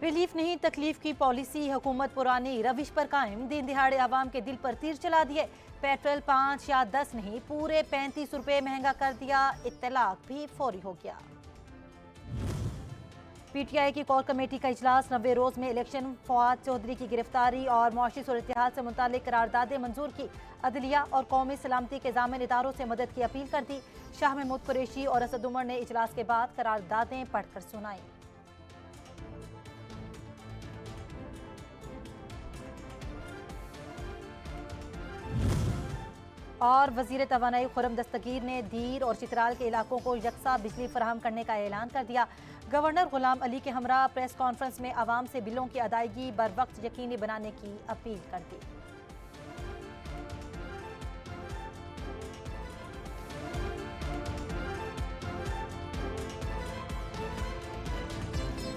Relief नहीं तकलीफ की पॉलिसी, हुकूमत पुरानी रविश पर कायम। दिन दिहाड़े आवाम के दिल पर तीर चला दिए। पेट्रोल 5 या 10 नहीं पूरे 35 रुपए महंगा कर दिया। इत्तलाक भी फौरी हो गया। पीटीआई की कोर कमेटी का इजलास 90 रोज में इलेक्शन, फवाद चौधरी की गिरफ्तारी और मुआशी सूरत-ए-हाल से मुतालिक करारदादें मंजूर की। अदलिया और कौमी सलामती के जामिन इदारों से मदद की अपील कर दी। शाह महमूद कुरैशी और असद उमर ने इजलास के बाद करारदादें पढ़कर सुनाई। और वजीर तवानाई खुर्रम दस्तगीर ने दीर और चित्राल के इलाकों को यकसा बिजली फराहम करने का ऐलान कर दिया। गवर्नर गुलाम अली के हमरा प्रेस कॉन्फ्रेंस में आवाम से बिलों की अदायगी बर वक्त यकीनी बनाने की अपील कर दी।